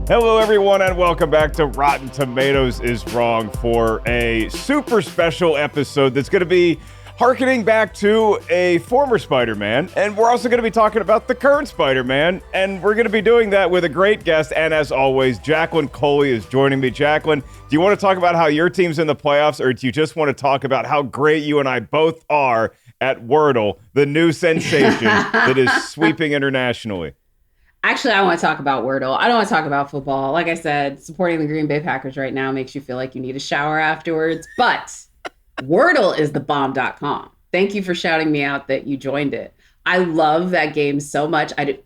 Hello, everyone, and welcome back to Rotten Tomatoes is Wrong for a super special episode that's going to be harkening back to a former Spider-Man, and we're also going to be talking about the current Spider-Man, and we're going to be doing that with a great guest, and as always, Jacqueline Coley is joining me. Jacqueline, do you want to talk about how your team's in the playoffs, or do you just want to talk about how great you and I both are at Wordle, the new sensation that is sweeping internationally? Actually, I want to talk about Wordle. I don't want to talk about football. Like I said, supporting the Green Bay Packers right now makes you feel like you need a shower afterwards. But Wordle is the bomb.com. Thank you for shouting me out that you joined it. I love that game so much. I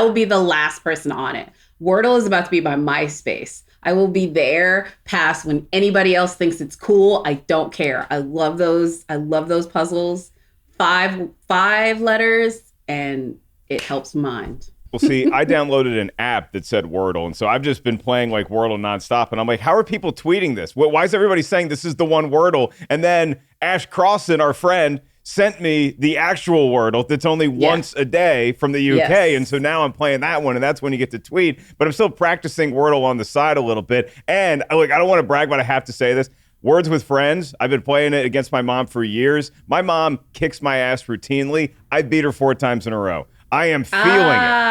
will be the last person on it. Wordle is about to be my MySpace. I will be there past when anybody else thinks it's cool. I don't care. I love those. I love those puzzles. Five letters, and it helps mind. Well, see, I downloaded an app that said Wordle, and so I've just been playing like Wordle nonstop, and I'm like, how are people tweeting this? Why is everybody saying this is the one Wordle? And then Ash Crossan, our friend, sent me the actual Wordle that's only once a day from the UK, and so now I'm playing that one, and that's when you get to tweet, but I'm still practicing Wordle on the side a little bit, and I don't want to brag, but I have to say this. Words with Friends, I've been playing it against my mom for years. My mom kicks my ass routinely. I beat her 4 times in a row. I am feeling it.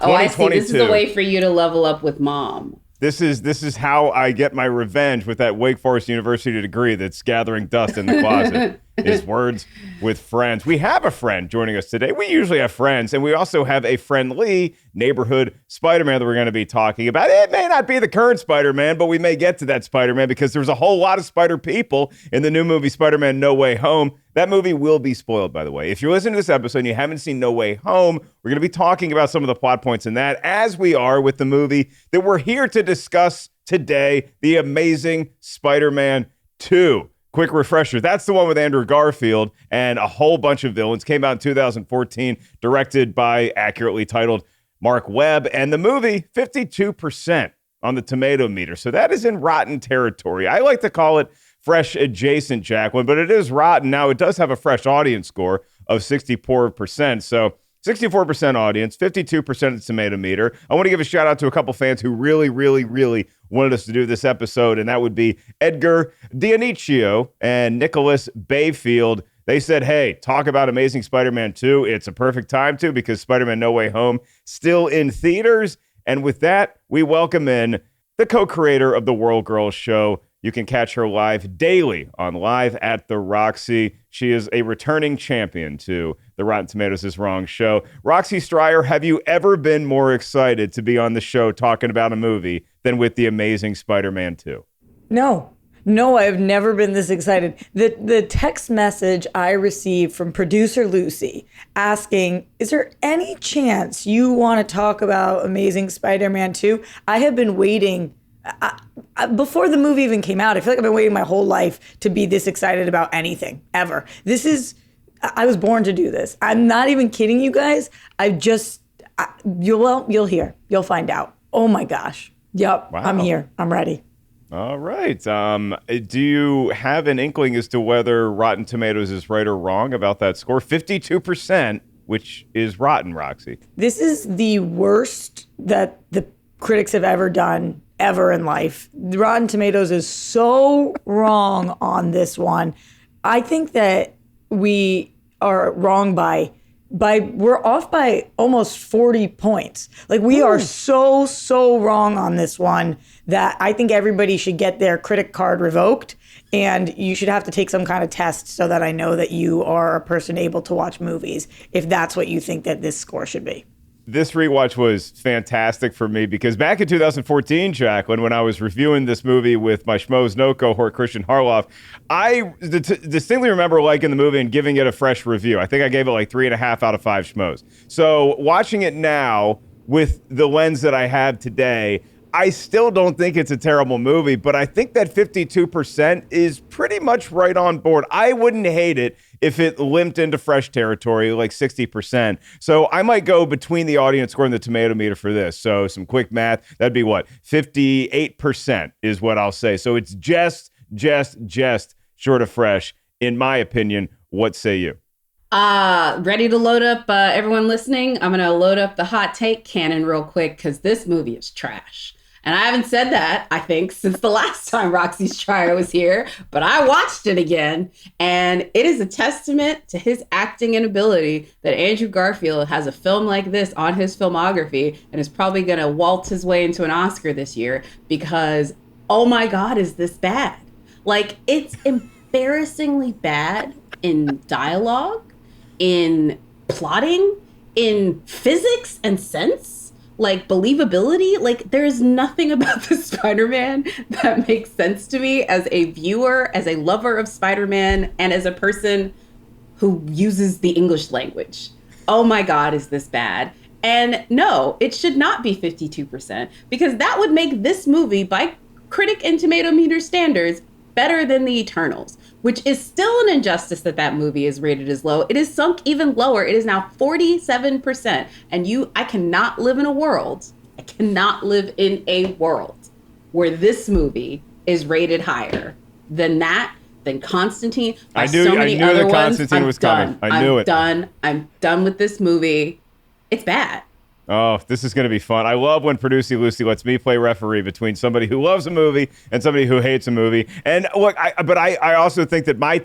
Oh, I see. This is a way for you to level up with mom. This is how I get my revenge with that Wake Forest University degree that's gathering dust in the closet. Is Words with Friends. We have a friend joining us today. We usually have friends, and we also have a friendly neighborhood Spider-Man that we're going to be talking about. It may not be the current Spider-Man, but we may get to that Spider-Man because there's a whole lot of Spider people in the new movie Spider-Man No Way Home. That movie will be spoiled, by the way. If you're listening to this episode and you haven't seen No Way Home, we're going to be talking about some of the plot points in that, as we are with the movie that we're here to discuss today, The Amazing Spider-Man 2. Quick refresher, that's the one with Andrew Garfield and a whole bunch of villains. Came out in 2014, directed by, accurately titled, Mark Webb. And the movie, 52% on the Tomatometer. So that is in rotten territory. I like to call it fresh adjacent, Jacqueline, but it is rotten. Now, it does have a fresh audience score of 64%. So 64% audience, 52% of the Tomatometer. I want to give a shout out to a couple fans who really wanted us to do this episode, and that would be Edgar Dioniccio and Nicholas Bayfield. They said, hey, talk about Amazing Spider-Man 2. It's a perfect time to, because Spider-Man No Way Home still in theaters. And with that, we welcome in the co-creator of the World Girls show. You can catch her live daily on Live at the Roxy. She is a returning champion to the Rotten Tomatoes is Wrong show. Roxy Striar, have you ever been more excited to be on the show talking about a movie than with The Amazing Spider-Man 2? No, I've never been this excited. The text message I received from producer Lucy asking, is there any chance you want to talk about Amazing Spider-Man 2? I have been waiting before the movie even came out. I feel like I've been waiting my whole life to be this excited about anything ever. I was born to do this. I'm not even kidding you guys. You'll hear. You'll find out. Oh my gosh. Yep. Wow. I'm here. I'm ready. All right. Do you have an inkling as to whether Rotten Tomatoes is right or wrong about that score? 52%, which is rotten, Roxy. This is the worst that the critics have ever done ever in life. Rotten Tomatoes is so wrong on this one. I think that we are wrong by we're off by almost 40 points. Like we are so wrong on this one that I think everybody should get their critic card revoked, and you should have to take some kind of test so that I know that you are a person able to watch movies, if that's what you think that this score should be. This rewatch was fantastic for me because back in 2014, Jacqueline, when I was reviewing this movie with my Schmoes No cohort, Christian Harloff, I distinctly remember liking the movie and giving it a fresh review. I think I gave it like 3.5 out of 5 Schmoes. So watching it now with the lens that I have today, I still don't think it's a terrible movie, but I think that 52% is pretty much right on board. I wouldn't hate it if it limped into fresh territory, like 60%. So I might go between the audience score and the Tomatometer for this. So some quick math, that'd be what? 58% is what I'll say. So it's just short of fresh, in my opinion. What say you? Ready to load up everyone listening? I'm going to load up the hot take cannon real quick because this movie is trash. And I haven't said that, I think, since the last time Roxy Striar was here, but I watched it again, and it is a testament to his acting and ability that Andrew Garfield has a film like this on his filmography and is probably going to waltz his way into an Oscar this year because, oh my God, is this bad? Like, it's embarrassingly bad in dialogue, in plotting, in physics and sense. Like believability, like there's nothing about the Spider-Man that makes sense to me as a viewer, as a lover of Spider-Man, and as a person who uses the English language. Oh my God, is this bad? And no, it should not be 52% because that would make this movie, by critic and Tomatometer standards, better than The Eternals, which is still an injustice that movie is rated as low. It is sunk even lower. It is now 47%. And I cannot live in a world where this movie is rated higher than that, than Constantine. I knew that Constantine was coming. I knew it. I'm done with this movie. It's bad. Oh, this is going to be fun. I love when Producy Lucy lets me play referee between somebody who loves a movie and somebody who hates a movie. And look, I also think that my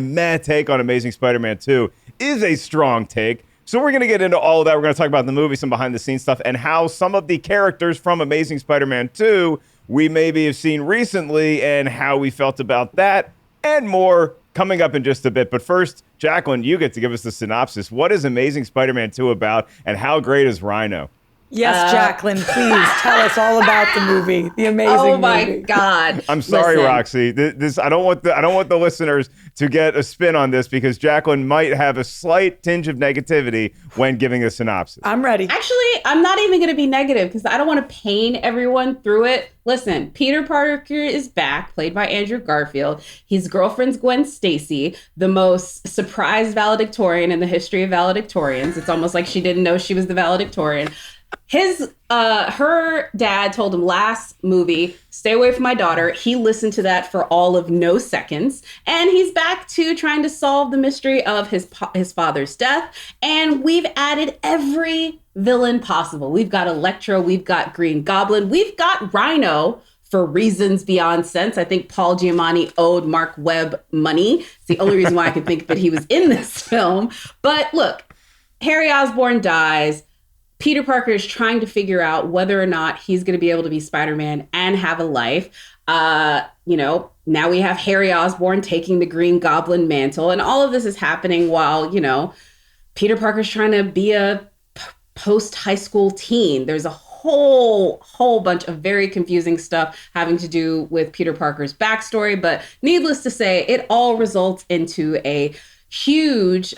meh take on Amazing Spider-Man 2 is a strong take. So we're going to get into all of that. We're going to talk about the movie, some behind-the-scenes stuff, and how some of the characters from Amazing Spider-Man 2 we maybe have seen recently and how we felt about that and more coming up in just a bit. But first, Jacqueline, you get to give us the synopsis. What is Amazing Spider-Man 2 about, and how great is Rhino? Yes, Jacqueline, please tell us all about the movie, the amazing movie. Oh my God! I'm sorry, Roxy. I don't want the listeners to get a spin on this because Jacqueline might have a slight tinge of negativity when giving a synopsis. I'm ready. Actually, I'm not even going to be negative because I don't want to pain everyone through it. Listen, Peter Parker is back, played by Andrew Garfield. His girlfriend's Gwen Stacy, the most surprised valedictorian in the history of valedictorians. It's almost like she didn't know she was the valedictorian. Her dad told him last movie, stay away from my daughter. He listened to that for all of no seconds. And he's back to trying to solve the mystery of his father's death. And we've added every villain possible. We've got Electro. We've got Green Goblin. We've got Rhino for reasons beyond sense. I think Paul Giamatti owed Mark Webb money. It's the only reason why I could think that he was in this film. But look, Harry Osborn dies. Peter Parker is trying to figure out whether or not he's going to be able to be Spider-Man and have a life. Now we have Harry Osborn taking the Green Goblin mantle, and all of this is happening while, Peter Parker's trying to be a post-high school teen. There's a whole bunch of very confusing stuff having to do with Peter Parker's backstory, but needless to say, it all results into a huge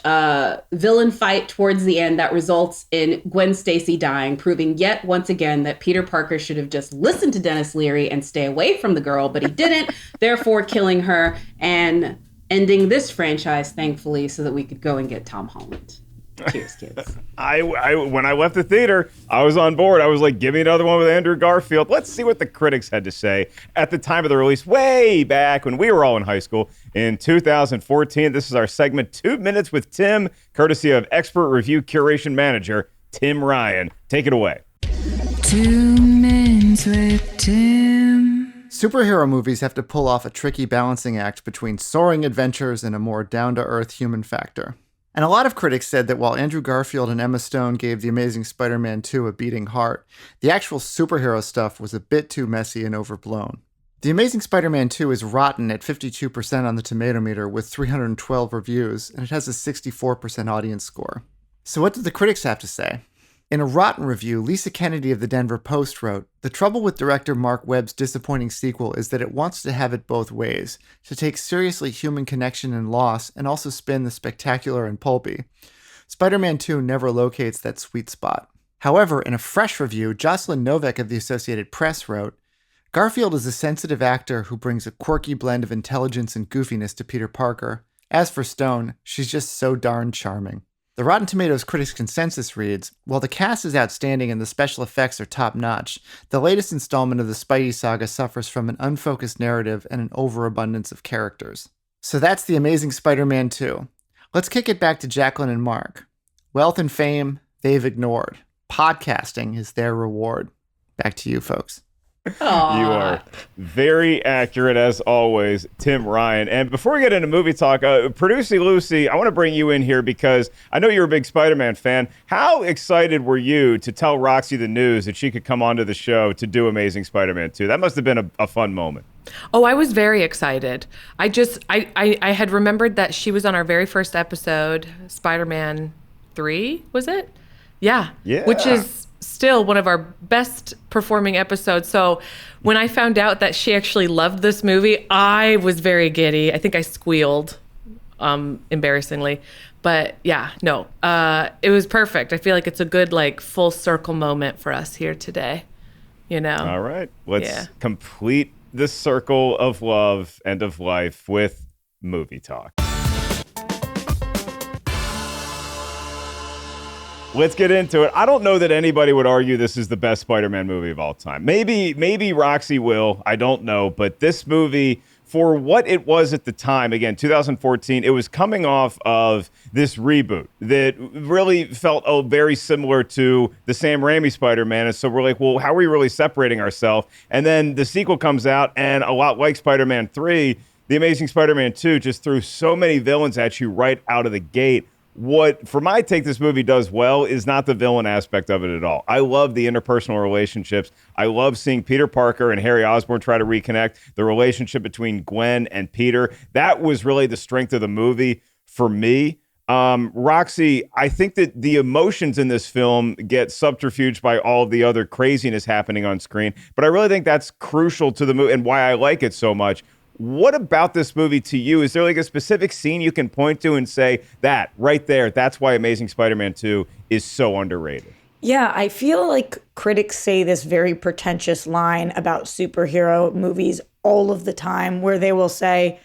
villain fight towards the end that results in Gwen Stacy dying, proving yet once again that Peter Parker should have just listened to Dennis Leary and stay away from the girl, but he didn't, therefore killing her and ending this franchise, thankfully, so that we could go and get Tom Holland. Cheers, kids. When I left the theater, I was on board. I was like, give me another one with Andrew Garfield. Let's see what the critics had to say at the time of the release, way back when we were all in high school in 2014. This is our segment, 2 Minutes with Tim, courtesy of expert review curation manager, Tim Ryan. Take it away. 2 Minutes with Tim. Superhero movies have to pull off a tricky balancing act between soaring adventures and a more down-to-earth human factor. And a lot of critics said that while Andrew Garfield and Emma Stone gave The Amazing Spider-Man 2 a beating heart, the actual superhero stuff was a bit too messy and overblown. The Amazing Spider-Man 2 is rotten at 52% on the Tomatometer with 312 reviews, and it has a 64% audience score. So what did the critics have to say? In a rotten review, Lisa Kennedy of the Denver Post wrote, "The trouble with director Mark Webb's disappointing sequel is that it wants to have it both ways, to take seriously human connection and loss and also spin the spectacular and pulpy. Spider-Man 2 never locates that sweet spot." However, in a fresh review, Jocelyn Novak of the Associated Press wrote, "Garfield is a sensitive actor who brings a quirky blend of intelligence and goofiness to Peter Parker. As for Stone, she's just so darn charming." The Rotten Tomatoes critics' consensus reads, "While the cast is outstanding and the special effects are top-notch, the latest installment of the Spidey saga suffers from an unfocused narrative and an overabundance of characters." So that's The Amazing Spider-Man 2. Let's kick it back to Jacqueline and Mark. Wealth and fame, they've ignored. Podcasting is their reward. Back to you, folks. Aww. You are very accurate as always, Tim Ryan. And before we get into movie talk, Producer Lucy, I want to bring you in here because I know you're a big Spider-Man fan. How excited were you to tell Roxy the news that she could come onto the show to do Amazing Spider-Man 2? That must have been a fun moment. Oh, I was very excited. I had remembered that she was on our very first episode, Spider-Man 3, was it? Yeah. Which is still one of our best performing episodes. So when I found out that she actually loved this movie, I was very giddy. I think I squealed, embarrassingly. But yeah, no, it was perfect. I feel like it's a good, like, full circle moment for us here today, you know? All right. Let's complete the circle of love and of life with movie talk. Let's get into it. I don't know that anybody would argue this is the best Spider-Man movie of all time. Maybe Roxy will. I don't know. But this movie, for what it was at the time, again, 2014, it was coming off of this reboot that really felt very similar to the Sam Raimi Spider-Man. And so we're like, well, how are we really separating ourselves? And then the sequel comes out, and a lot like Spider-Man 3, The Amazing Spider-Man 2 just threw so many villains at you right out of the gate. What, for my take, this movie does well is not the villain aspect of it at all. I love the interpersonal relationships. I love seeing Peter Parker and Harry Osborn try to reconnect, the relationship between Gwen and Peter. That was really the strength of the movie for me. Roxy, I think that the emotions in this film get subterfuged by all of the other craziness happening on screen, but I really think that's crucial to the movie and why I like it so much. What about this movie to you? Is there like a specific scene you can point to and say that right there, that's why Amazing Spider-Man 2 is so underrated? Yeah, I feel like critics say this very pretentious line about superhero movies all of the time, where they will say,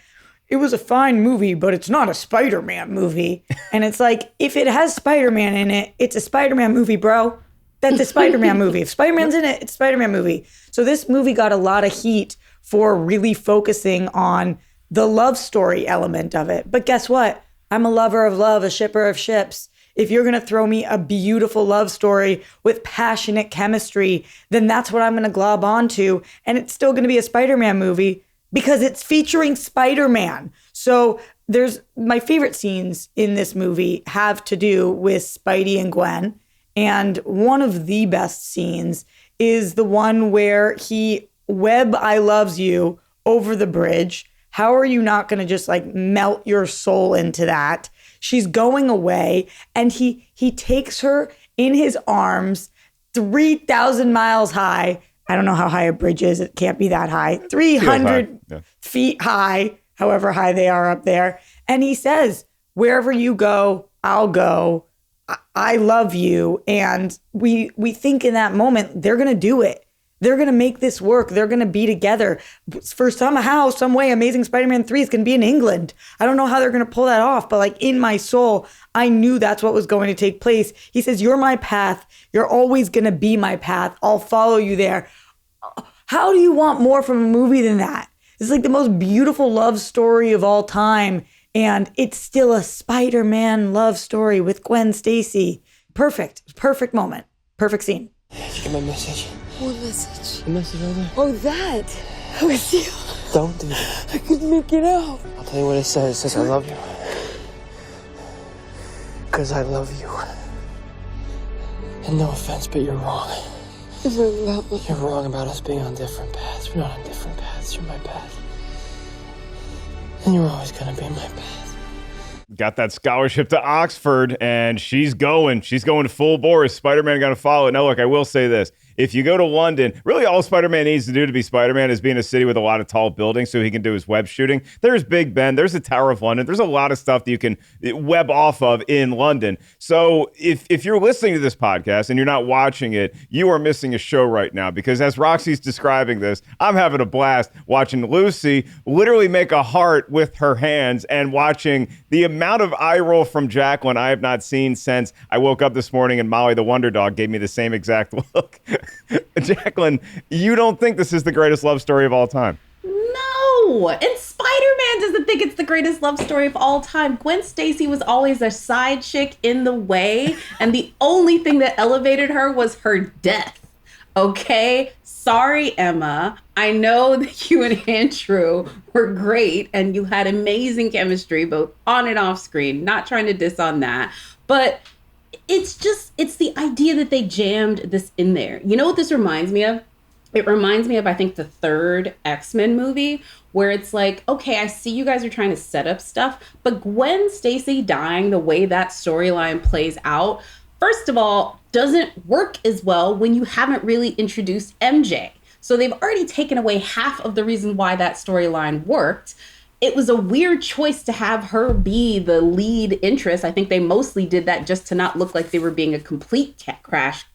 it was a fine movie, but it's not a Spider-Man movie. And it's like, if it has Spider-Man in it, it's a Spider-Man movie, bro. That's a Spider-Man movie. If Spider-Man's in it, it's a Spider-Man movie. So this movie got a lot of heat for really focusing on the love story element of it. But guess what? I'm a lover of love, a shipper of ships. If you're going to throw me a beautiful love story with passionate chemistry, then that's what I'm going to glob onto. And it's still going to be a Spider-Man movie because it's featuring Spider-Man. So there's my favorite scenes in this movie have to do with Spidey and Gwen. And one of the best scenes is the one where he Web I loves you over the bridge. How are you not going to just like melt your soul into that? She's going away and he takes her in his arms 3,000 miles high. I don't know how high a bridge is. It can't be that high. 300 feet high, however high they are up there. And he says, wherever you go, I'll go. I love you. And we think in that moment, they're going to do it. They're going to make this work. They're going to be together. For somehow, some way, Amazing Spider-Man 3 is going to be in England. I don't know how they're going to pull that off, but like in my soul, I knew that's what was going to take place. He says, you're my path. You're always going to be my path. I'll follow you there. How do you want more from a movie than that? It's like the most beautiful love story of all time. And it's still a Spider-Man love story with Gwen Stacy. Perfect. Perfect moment. Perfect scene. Did you get my message? What message? The message right there. Oh, that. It was you. Don't do that. I couldn't make it out. I'll tell you what it says. It says I love you. Because I love you. And no offense, but you're wrong. You're wrong about us being on different paths. We're not on different paths. You're my path. And you're always going to be my path. Got that scholarship to Oxford, and she's going full bore. Spider-Man got to follow it. Now, look, I will say this. If you go to London, really all Spider-Man needs to do to be Spider-Man is be in a city with a lot of tall buildings so he can do his web shooting. There's Big Ben. There's the Tower of London. There's a lot of stuff that you can web off of in London. So if you're listening to this podcast and you're not watching it, you are missing a show right now because as Roxy's describing this, I'm having a blast watching Lucy literally make a heart with her hands and watching the amount of eye roll from Jacqueline I have not seen since I woke up this morning and Molly the Wonder Dog gave me the same exact look. Jacqueline, you don't think this is the greatest love story of all time? No, No! And Spider-Man doesn't think it's the greatest love story of all time. Gwen Stacy was always a side chick in the way, and the only thing that elevated her was her death. Okay? Sorry, Emma. I know that you and Andrew were great, and you had amazing chemistry, both on and off screen. Not trying to diss on that. But it's the idea that they jammed this in there. You know what this reminds me of? It reminds me of, I think, the third X-Men movie, where it's like, okay, I see you guys are trying to set up stuff, but Gwen Stacy dying the way that storyline plays out, first of all, doesn't work as well when you haven't really introduced MJ. So they've already taken away half of the reason why that storyline worked. It was a weird choice to have her be the lead interest. I think they mostly did that just to not look like they were being a complete cash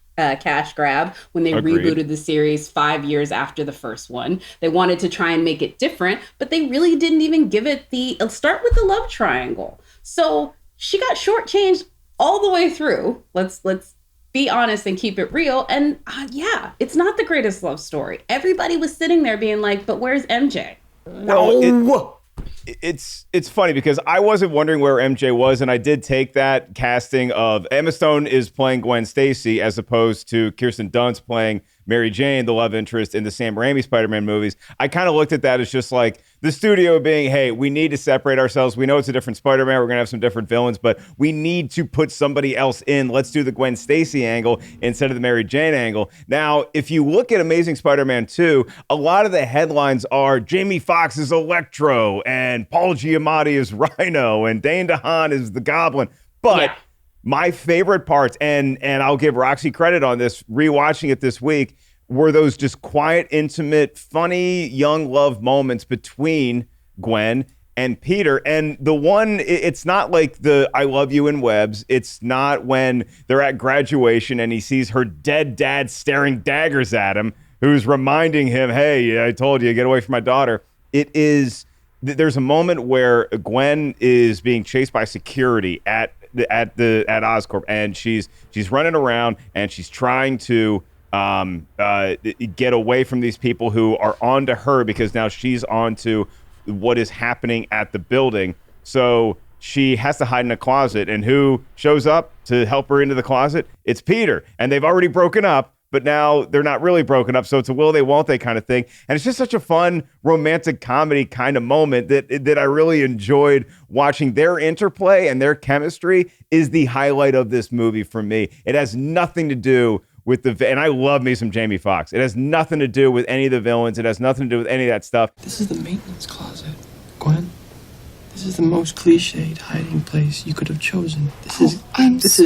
grab when they rebooted the series 5 years after the first one. They wanted to try and make it different, but they really didn't even give it start with the love triangle. So she got shortchanged all the way through. Let's be honest and keep it real. And yeah, it's not the greatest love story. Everybody was sitting there being like, but where's MJ? Well, it's funny because I wasn't wondering where MJ was, and I did take that casting of Emma Stone is playing Gwen Stacy as opposed to Kirsten Dunst playing Mary Jane, the love interest in the Sam Raimi Spider-Man movies. I kind of looked at that as just like the studio being, hey, we need to separate ourselves. We know it's a different Spider-Man. We're going to have some different villains, but we need to put somebody else in. Let's do the Gwen Stacy angle instead of the Mary Jane angle. Now, if you look at Amazing Spider-Man 2, a lot of the headlines are Jamie Foxx is Electro and Paul Giamatti is Rhino and Dane DeHaan is the Goblin. But my favorite parts, and I'll give Roxy credit on this, rewatching it this week, were those just quiet, intimate, funny, young love moments between Gwen and Peter. And the one, it's not like the I love you in webs. It's not when they're at graduation and he sees her dead dad staring daggers at him, who's reminding him, hey, I told you, get away from my daughter. It is, there's a moment where Gwen is being chased by security at Oscorp, and she's running around and she's trying to get away from these people who are onto her because now she's onto what is happening at the building. So she has to hide in a closet, and who shows up to help her into the closet? It's Peter, and they've already broken up. But now they're not really broken up, so it's a will they, won't they kind of thing. And it's just such a fun romantic comedy kind of moment that I really enjoyed watching. Their interplay and their chemistry is the highlight of this movie for me. It has nothing to do with and I love me some Jamie Foxx. It has nothing to do with any of the villains. It has nothing to do with any of that stuff. This is the maintenance closet, Gwen. This is the most cliched hiding place you could have chosen. This is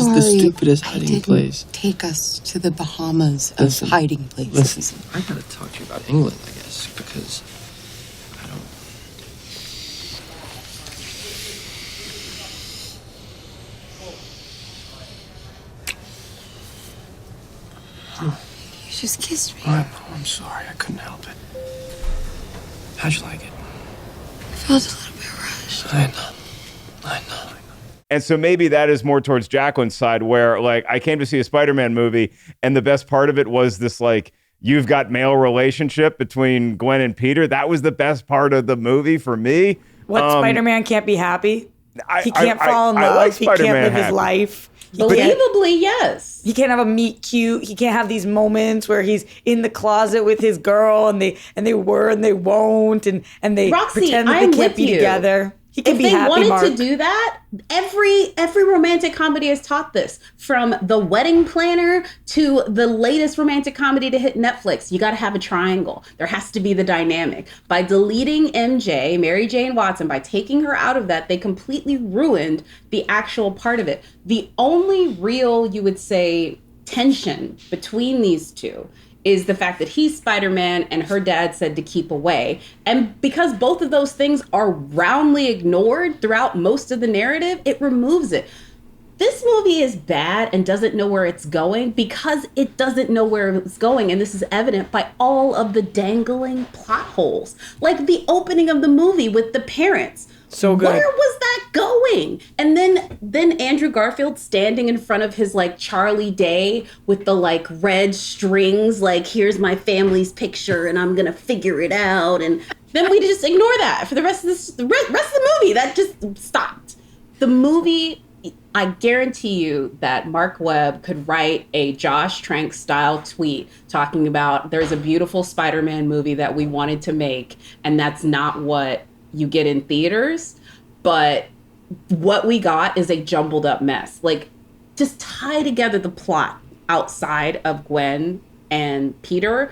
the stupidest hiding place. Take us to the Bahamas of hiding places. Listen, I gotta talk to you about England, I guess, because You just kissed me. I'm sorry, I couldn't help it. How'd you like it? I felt a little bit rushed. I know. And so maybe that is more towards Jacqueline's side, where like I came to see a Spider-Man movie, and the best part of it was this like you've got male relationship between Gwen and Peter. That was the best part of the movie for me. What, Spider-Man can't be happy? He can't fall in I love. like He can't live his happy. life. Believably, yes. He can't have a meet cute. He can't have these moments where he's in the closet with his girl and they were and they won't and they Roxy, pretend that I'm they can't with be you. together. He can If be they happy, wanted Mark. to do that, every romantic comedy has taught this. From The Wedding Planner to the latest romantic comedy to hit Netflix, you got to have a triangle. There has to be the dynamic. By deleting MJ, Mary Jane Watson, by taking her out of that, they completely ruined the actual part of it. The only real, you would say, tension between these two is the fact that he's Spider-Man and her dad said to keep away. And because both of those things are roundly ignored throughout most of the narrative, it removes it. This movie is bad and doesn't know where it's going because it doesn't know where it's going. And this is evident by all of the dangling plot holes. Like the opening of the movie with the parents. So good. Where was that going? And then Andrew Garfield standing in front of his like Charlie Day with the like red strings, like here's my family's picture and I'm gonna figure it out. And then we just ignore that for the rest of the rest of the movie. That just stopped. The movie, I guarantee you that Mark Webb could write a Josh Trank style tweet talking about there's a beautiful Spider-Man movie that we wanted to make, and that's not what you get in theaters. But what we got is a jumbled up mess. Like, just tie together the plot outside of Gwen and Peter,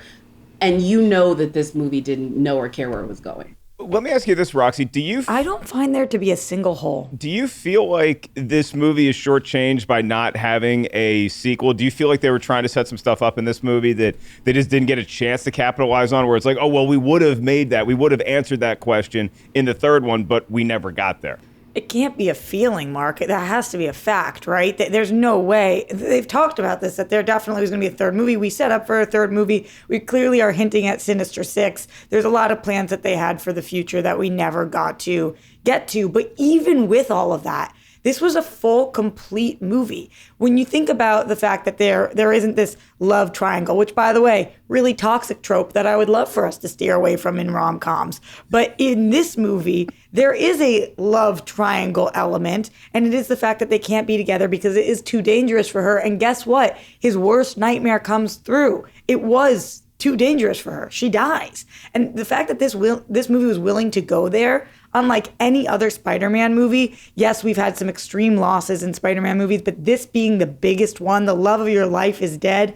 and you know that this movie didn't know or care where it was going. Let me ask you this, Roxy. I don't find there to be a single hole. Do you feel like this movie is shortchanged by not having a sequel? Do you feel like they were trying to set some stuff up in this movie that they just didn't get a chance to capitalize on, where it's like, oh, well, we would have made that. We would have answered that question in the third one, but we never got there. It can't be a feeling, Mark. That has to be a fact, right? There's no way. They've talked about this, that there definitely was going to be a third movie. We set up for a third movie. We clearly are hinting at Sinister Six. There's a lot of plans that they had for the future that we never got to get to. But even with all of that, this was a full, complete movie. When you think about the fact that there isn't this love triangle, which, by the way, really toxic trope that I would love for us to steer away from in rom-coms. But in this movie, there is a love triangle element, and it is the fact that they can't be together because it is too dangerous for her. And guess what? His worst nightmare comes through. It was too dangerous for her. She dies. And the fact that this movie was willing to go there, unlike any other Spider-Man movie, yes, we've had some extreme losses in Spider-Man movies, but this being the biggest one, the love of your life is dead.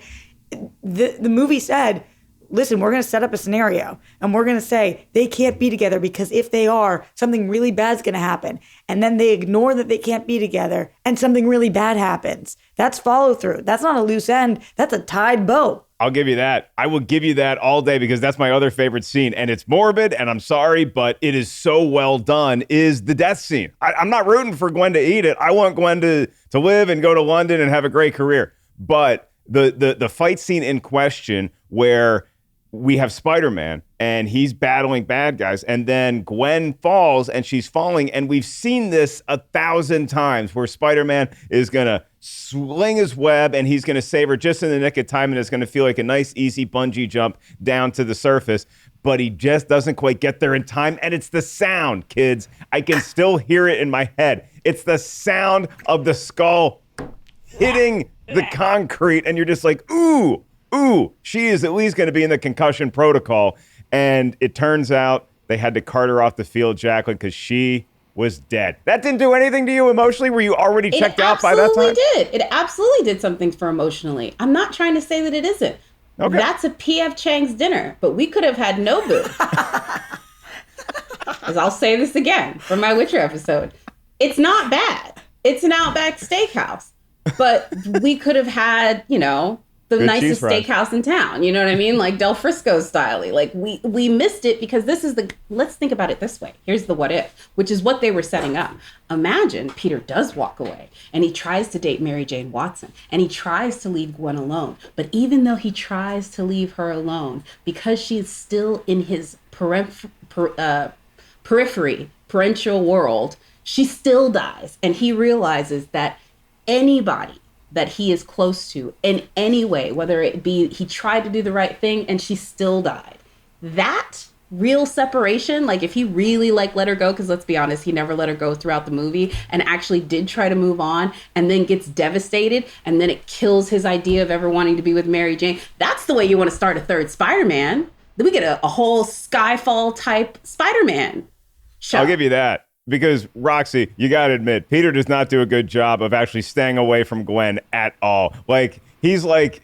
The movie said, listen, we're going to set up a scenario and we're going to say they can't be together because if they are, something really bad's going to happen. And then they ignore that they can't be together and something really bad happens. That's follow through. That's not a loose end. That's a tied bow. I'll give you that. I will give you that all day because that's my other favorite scene. And it's morbid, and I'm sorry, but it is so well done, is the death scene. I'm not rooting for Gwen to eat it. I want Gwen to live and go to London and have a great career. But the fight scene in question where we have Spider-Man and he's battling bad guys, and then Gwen falls and she's falling, and we've seen this 1,000 times where Spider-Man is going to sling his web and he's going to save her just in the nick of time, and it's going to feel like a nice, easy bungee jump down to the surface, but he just doesn't quite get there in time, and it's the sound, kids. I can still hear it in my head. It's the sound of the skull hitting the concrete, and you're just like, ooh, she is at least going to be in the concussion protocol. And it turns out they had to cart her off the field, Jacqueline, because she was dead. That didn't do anything to you emotionally? Were you already checked out by that time? It absolutely did something for emotionally. I'm not trying to say that it isn't. Okay. That's a P.F. Chang's dinner, but we could have had Nobu. As I'll say this again for my Witcher episode. It's not bad. It's an Outback Steakhouse. But we could have had, the good nicest steakhouse in town. You know what I mean? Like Del Frisco style. Like we missed it because let's think about it this way. Here's the what if, which is what they were setting up. Imagine Peter does walk away and he tries to date Mary Jane Watson and he tries to leave Gwen alone. But even though he tries to leave her alone, because she is still in his parental world, she still dies. And he realizes that anybody that he is close to in any way, whether it be he tried to do the right thing and she still died. That real separation, like if he really let her go, because let's be honest, he never let her go throughout the movie and actually did try to move on and then gets devastated and then it kills his idea of ever wanting to be with Mary Jane. That's the way you want to start a third Spider-Man. Then we get a whole Skyfall type Spider-Man show. I'll give you that. Because, Roxy, you got to admit, Peter does not do a good job of actually staying away from Gwen at all. Like, he's like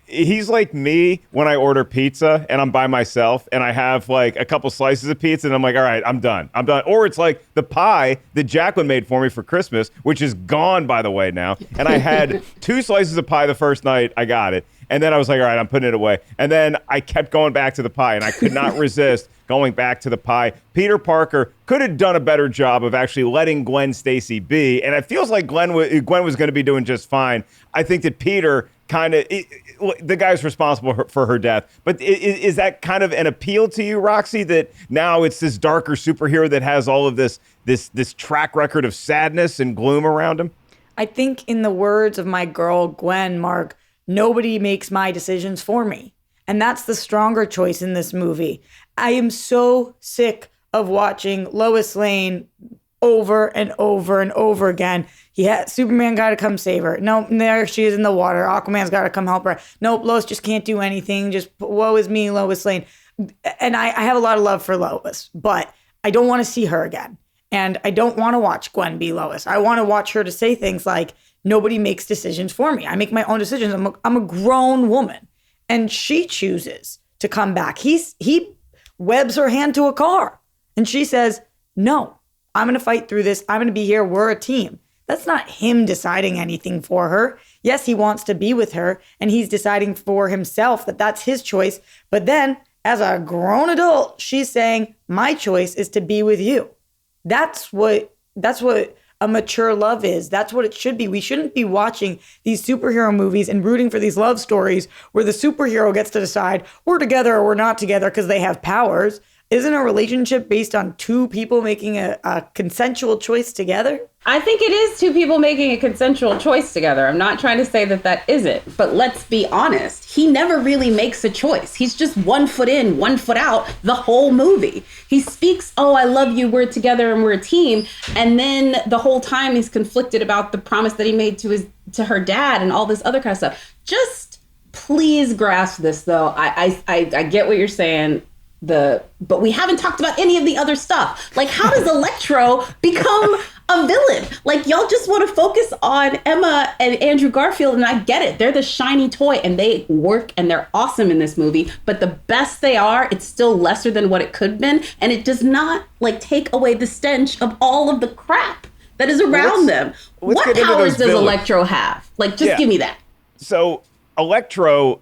me when I order pizza and I'm by myself and I have like a couple slices of pizza and I'm like, all right, I'm done. Or it's like the pie that Jacqueline made for me for Christmas, which is gone, by the way, now. And I had 2 slices of pie the first night I got it. And then I was like, all right, I'm putting it away. And then I kept going back to the pie and I could not resist going back to the pie. Peter Parker could have done a better job of actually letting Gwen Stacy be. And it feels like Gwen was going to be doing just fine. I think that Peter the guy's responsible for her death. But is that kind of an appeal to you, Roxy, that now it's this darker superhero that has all of this track record of sadness and gloom around him? I think in the words of my girl, Gwen, Mark, nobody makes my decisions for me. And that's the stronger choice in this movie. I am so sick of watching Lois Lane over and over and over again. Superman got to come save her. Nope, there she is in the water. Aquaman's got to come help her. Nope, Lois just can't do anything. Just woe is me, Lois Lane. And I have a lot of love for Lois, but I don't want to see her again. And I don't want to watch Gwen be Lois. I want to watch her to say things like, nobody makes decisions for me. I make my own decisions. I'm a grown woman. And she chooses to come back. He webs her hand to a car. And she says, no, I'm going to fight through this. I'm going to be here. We're a team. That's not him deciding anything for her. Yes, he wants to be with her, and he's deciding for himself that that's his choice. But then, as a grown adult, she's saying, my choice is to be with you. That's what a mature love is. That's what it should be. We shouldn't be watching these superhero movies and rooting for these love stories where the superhero gets to decide we're together or we're not together because they have powers. Isn't a relationship based on two people making a consensual choice together? I think it is two people making a consensual choice together. I'm not trying to say that isn't, but let's be honest. He never really makes a choice. He's just 1 foot in, 1 foot out the whole movie. He speaks, oh, I love you, we're together and we're a team. And then the whole time he's conflicted about the promise that he made to her dad and all this other kind of stuff. Just please grasp this though. I get what you're saying. But we haven't talked about any of the other stuff. Like, how does Electro become a villain? Like, y'all just want to focus on Emma and Andrew Garfield, and I get it. They're the shiny toy, and they work, and they're awesome in this movie. But the best they are, it's still lesser than what it could have been, and it does not, like, take away the stench of all of the crap that is around them. What powers does Electro have? Like, just give me that. So Electro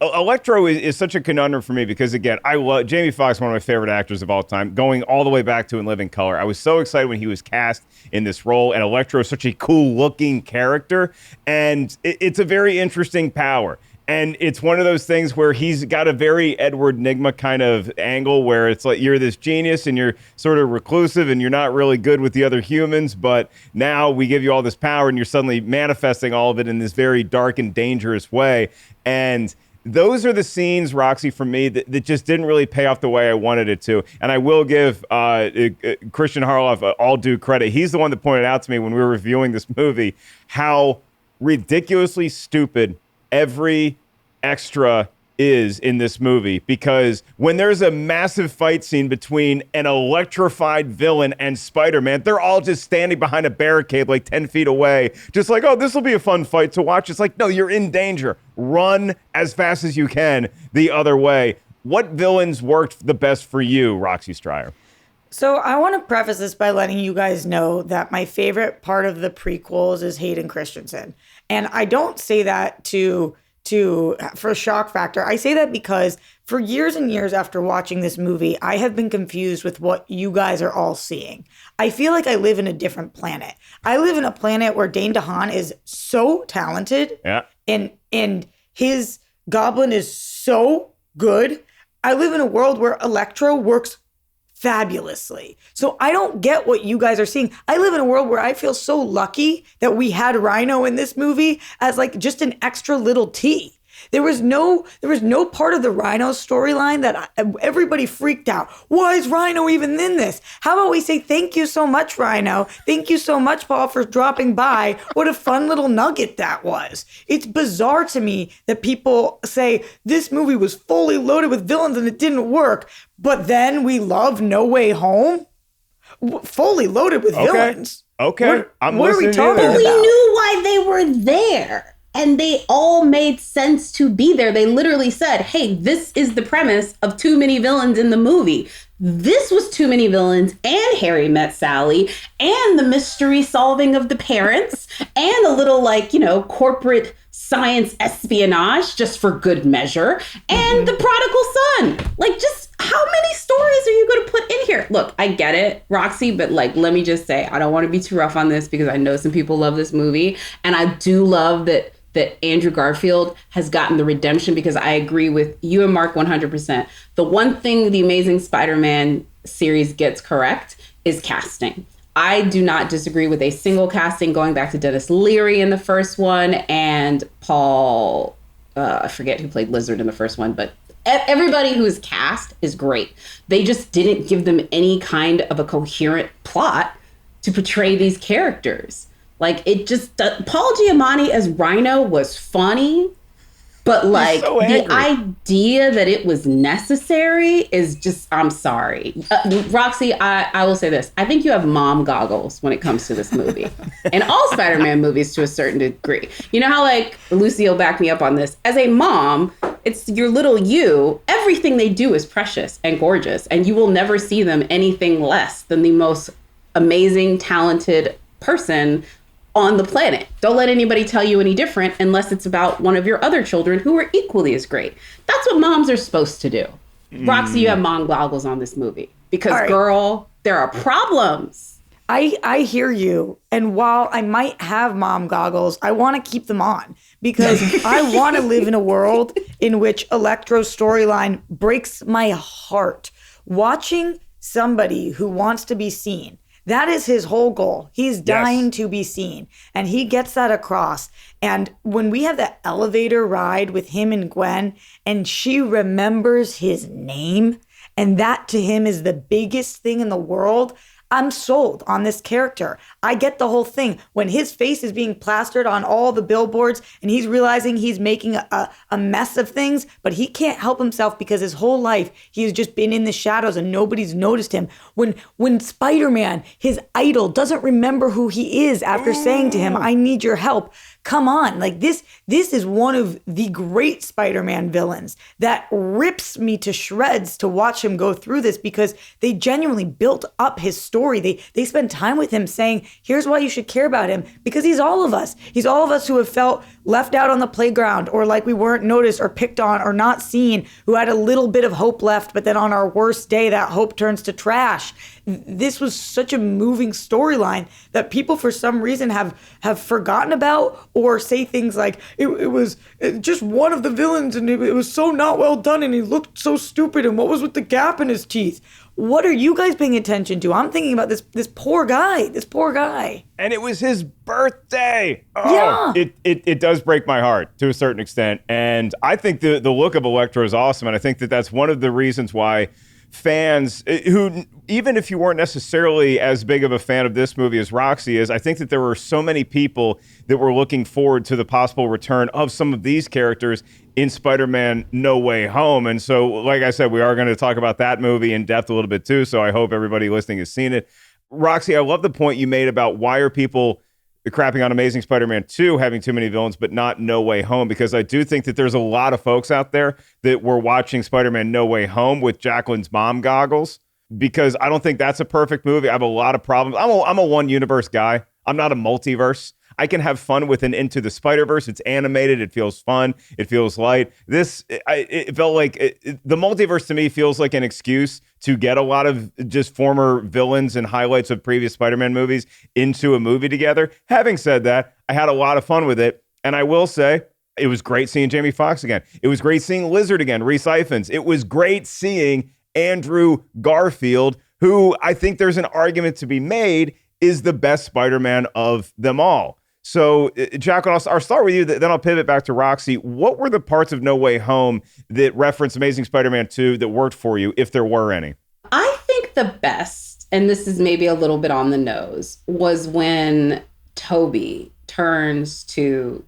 is such a conundrum for me because, again, I love Jamie Foxx, one of my favorite actors of all time, going all the way back to In Living Color. I was so excited when he was cast in this role, and Electro is such a cool-looking character, and it's a very interesting power. And it's one of those things where he's got a very Edward Nygma kind of angle where it's like you're this genius and you're sort of reclusive and you're not really good with the other humans, but now we give you all this power and you're suddenly manifesting all of it in this very dark and dangerous way. And those are the scenes, Roxy, for me, that just didn't really pay off the way I wanted it to. And I will give Christian Harloff all due credit. He's the one that pointed out to me when we were reviewing this movie how ridiculously stupid every extra is in this movie, because when there's a massive fight scene between an electrified villain and Spider-Man, they're all just standing behind a barricade like 10 feet away, just like, oh, this will be a fun fight to watch. It's like, no, you're in danger. Run as fast as you can the other way. What villains worked the best for you, Roxy Striar? So I want to preface this by letting you guys know that my favorite part of the prequels is Hayden Christensen. And I don't say that for shock factor. I say that because for years and years after watching this movie, I have been confused with what you guys are all seeing. I feel like I live in a different planet. I live in a planet where Dane DeHaan is so talented. Yeah. And his Goblin is so good. I live in a world where Electro works fabulously. So I don't get what you guys are seeing. I live in a world where I feel so lucky that we had Rhino in this movie as like just an extra little T. There was no part of the Rhino storyline that everybody freaked out. Why is Rhino even in this? How about we say thank you so much, Rhino? Thank you so much, Paul, for dropping by. What a fun little nugget that was. It's bizarre to me that people say this movie was fully loaded with villains and it didn't work, but then we love No Way Home? Fully loaded with villains. Okay. What are we talking about? We knew why they were there. And they all made sense to be there. They literally said, hey, this is the premise of too many villains in the movie. This was too many villains, and Harry Met Sally, and the mystery solving of the parents, and a little corporate science espionage just for good measure, and the prodigal son. Like, just how many stories are you going to put in here? Look, I get it, Roxy, but let me just say, I don't want to be too rough on this because I know some people love this movie, and I do love that Andrew Garfield has gotten the redemption, because I agree with you and Mark 100%. The one thing the Amazing Spider-Man series gets correct is casting. I do not disagree with a single casting, going back to Dennis Leary in the first one and Paul, I forget who played Lizard in the first one, but everybody who is cast is great. They just didn't give them any kind of a coherent plot to portray these characters. Like, it just, Paul Giamatti as Rhino was funny, but like the idea that it was necessary is just, I'm sorry. Roxy, I will say this. I think you have mom goggles when it comes to this movie and all Spider-Man movies to a certain degree. You know how like Lucy will back me up on this. As a mom, it's your little you. Everything they do is precious and gorgeous, and you will never see them anything less than the most amazing, talented person on the planet. Don't let anybody tell you any different unless it's about one of your other children who are equally as great. That's what moms are supposed to do. Roxy, you have mom goggles on this movie because, girl, there are problems. I hear you. And while I might have mom goggles, I want to keep them on because I want to live in a world in which Electro's storyline breaks my heart. Watching somebody who wants to be seen, that is his whole goal. He's dying to be seen, and he gets that across. And when we have that elevator ride with him and Gwen, and she remembers his name, and that to him is the biggest thing in the world, I'm sold on this character. I get the whole thing. When his face is being plastered on all the billboards and he's realizing he's making a mess of things, but he can't help himself because his whole life he has just been in the shadows and nobody's noticed him. When Spider-Man, his idol, doesn't remember who he is after saying to him, I need your help. Come on, like this is one of the great Spider-Man villains that rips me to shreds to watch him go through this because they genuinely built up his story. They spend time with him saying, here's why you should care about him, because he's all of us. He's all of us who have felt left out on the playground or like we weren't noticed or picked on or not seen, who had a little bit of hope left, but then on our worst day, that hope turns to trash. This was such a moving storyline that people for some reason have forgotten about or say things like, it was just one of the villains and it was so not well done and he looked so stupid and what was with the gap in his teeth? What are you guys paying attention to? I'm thinking about this poor guy. And it was his birthday. Oh, yeah. It does break my heart to a certain extent. And I think the look of Electro is awesome. And I think that that's one of the reasons why fans who, even if you weren't necessarily as big of a fan of this movie as Roxy is, I think that there were so many people that were looking forward to the possible return of some of these characters in Spider-Man No Way Home. And so, like I said, we are going to talk about that movie in depth a little bit too. So I hope everybody listening has seen it. Roxy, I love the point you made about why are people crapping on Amazing Spider-Man 2 having too many villains, but not No Way Home, because I do think that there's a lot of folks out there that were watching Spider-Man No Way Home with Jacqueline's mom goggles, because I don't think that's a perfect movie. I have a lot of problems. I'm a one universe guy. I'm not a multiverse. I can have fun with an Into the Spider-Verse. It's animated. It feels fun. It feels light. It felt like the multiverse to me feels like an excuse to get a lot of just former villains and highlights of previous Spider-Man movies into a movie together. Having said that, I had a lot of fun with it. And I will say, it was great seeing Jamie Foxx again. It was great seeing Lizard again, Rhys Ifans. It was great seeing Andrew Garfield, who I think there's an argument to be made is the best Spider-Man of them all. So, Jacqueline, I'll start with you, then I'll pivot back to Roxy. What were the parts of No Way Home that reference Amazing Spider-Man 2 that worked for you, if there were any? I think the best, and this is maybe a little bit on the nose, was when Toby turns to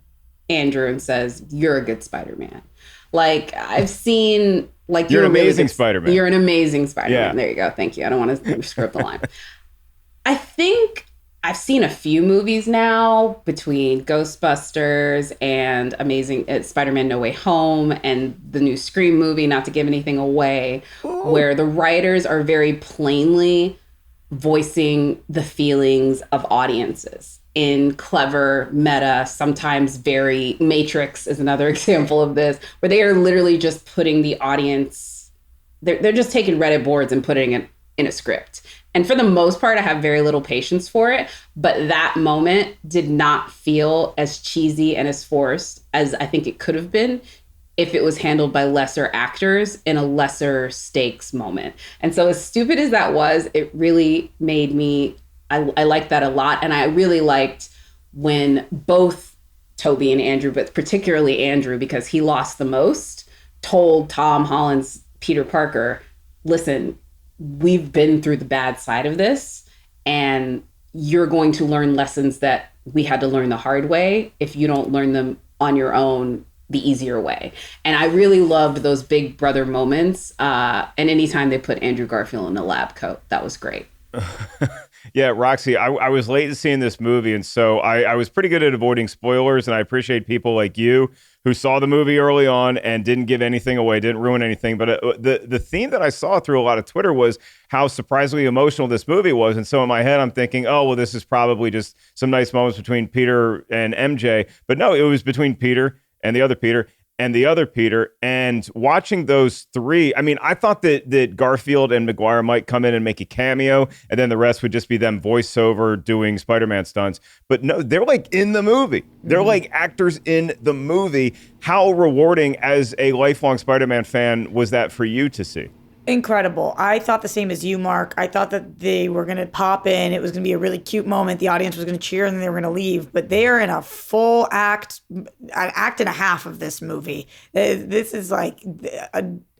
Andrew and says, you're a good Spider-Man. Like, I've seen, like, you're an amazing Spider-Man. You're an amazing Spider-Man. Yeah. There you go. Thank you. I don't want to screw up the line. I think I've seen a few movies now between Ghostbusters and Amazing Spider-Man No Way Home and the new Scream movie, not to give anything away, where the writers are very plainly voicing the feelings of audiences in clever, meta, sometimes very Matrix is another example of this, where they are literally just putting the audience, they're just taking Reddit boards and putting it in a script. And for the most part, I have very little patience for it. But that moment did not feel as cheesy and as forced as I think it could have been if it was handled by lesser actors in a lesser stakes moment. And so as stupid as that was, it really made me, I liked that a lot. And I really liked when both Toby and Andrew, but particularly Andrew, because he lost the most, told Tom Holland's Peter Parker, listen, we've been through the bad side of this, and you're going to learn lessons that we had to learn the hard way if you don't learn them on your own the easier way. And I really loved those big brother moments. And anytime they put Andrew Garfield in a lab coat, that was great. Yeah, Roxy, I was late to seeing this movie, and so I was pretty good at avoiding spoilers, and I appreciate people like you who saw the movie early on and didn't give anything away, didn't ruin anything. But the theme that I saw through a lot of Twitter was how surprisingly emotional this movie was. And so in my head, I'm thinking, oh, well, this is probably just some nice moments between Peter and MJ. But no, it was between Peter and the other Peter and the other Peter. And watching those three, I mean, I thought that Garfield and Maguire might come in and make a cameo, and then the rest would just be them voiceover doing Spider-Man stunts. But no, they're like in the movie. They're like actors in the movie. How rewarding as a lifelong Spider-Man fan was that for you to see? Incredible. I thought the same as you, Mark. I thought that they were going to pop in. It was going to be a really cute moment. The audience was going to cheer and then they were going to leave. But they are in a full act and a half of this movie. This is like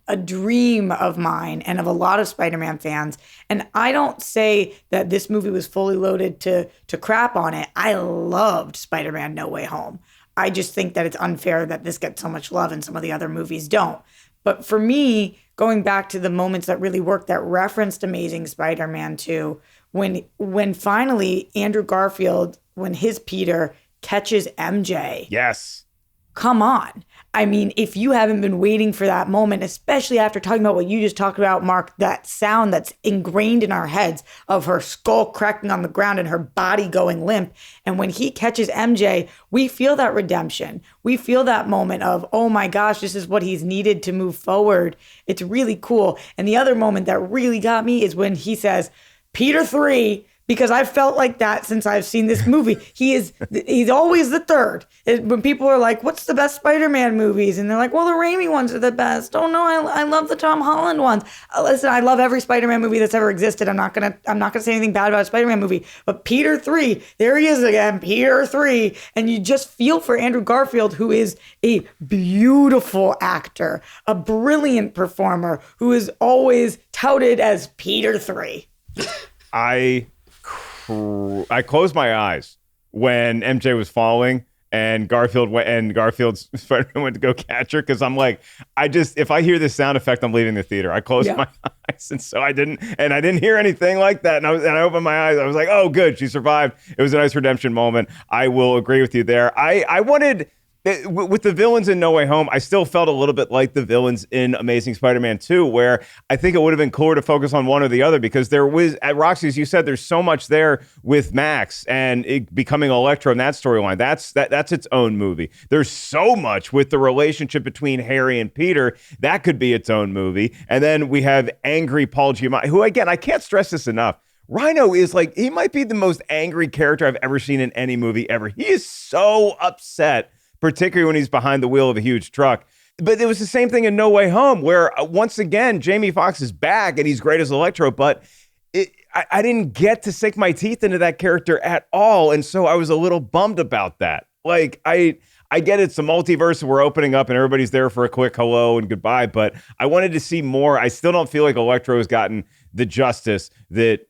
a dream of mine and of a lot of Spider-Man fans. And I don't say that this movie was fully loaded to crap on it. I loved Spider-Man No Way Home. I just think that it's unfair that this gets so much love and some of the other movies don't. But for me, going back to the moments that really worked, that referenced Amazing Spider-Man 2, when finally Andrew Garfield, when his Peter catches MJ. Yes. Come on. I mean, if you haven't been waiting for that moment, especially after talking about what you just talked about, Mark, that sound that's ingrained in our heads of her skull cracking on the ground and her body going limp. And when he catches MJ, we feel that redemption. We feel that moment of, oh my gosh, this is what he's needed to move forward. It's really cool. And the other moment that really got me is when he says, Peter 3, because I've felt like that since I've seen this movie. He's always the third. When people are like, what's the best Spider-Man movies? And they're like, well, the Raimi ones are the best. Oh no, I love the Tom Holland ones. Listen, I love every Spider-Man movie that's ever existed. I'm not gonna say anything bad about a Spider-Man movie. But Peter 3, there he is again, Peter 3. And you just feel for Andrew Garfield, who is a beautiful actor, a brilliant performer, who is always touted as Peter 3. I closed my eyes when MJ was falling and Garfield's Spider-Man went to go catch her, because I'm like, if I hear this sound effect, I'm leaving the theater. I closed my eyes, and so I didn't hear anything like that. And I opened my eyes. I was like, oh, good, she survived. It was a nice redemption moment. I will agree with you there. I wanted. With the villains in No Way Home, I still felt a little bit like the villains in Amazing Spider-Man 2, where I think it would have been cooler to focus on one or the other, because there was, at Roxy, as you said, there's so much there with Max and it becoming Electro in that storyline. That's its own movie. There's so much with the relationship between Harry and Peter. That could be its own movie. And then we have angry Paul Giamatti, who, again, I can't stress this enough. Rhino is he might be the most angry character I've ever seen in any movie ever. He is so upset, particularly when he's behind the wheel of a huge truck. But it was the same thing in No Way Home, where once again, Jamie Foxx is back and he's great as Electro, but I didn't get to sink my teeth into that character at all. And so I was a little bummed about that. I get it's the multiverse we're opening up and everybody's there for a quick hello and goodbye, but I wanted to see more. I still don't feel like Electro has gotten the justice that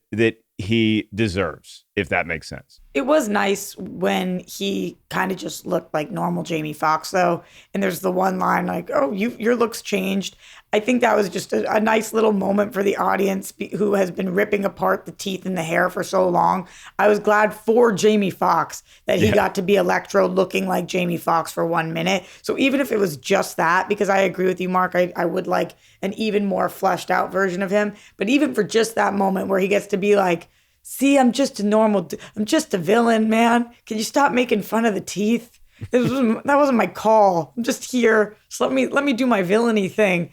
he deserves, if that makes sense. It was nice when he kind of just looked like normal Jamie Foxx, though. And there's the one line like, oh, your look's changed. I think that was just a nice little moment for the audience who has been ripping apart the teeth and the hair for so long. I was glad for Jamie Foxx that he got to be Electro looking like Jamie Foxx for 1 minute. So even if it was just that, because I agree with you, Mark, I would like an even more fleshed out version of him. But even for just that moment where he gets to be like, see, I'm just a villain, man. Can you stop making fun of the teeth? That wasn't my call. I'm just here. So let me do my villainy thing.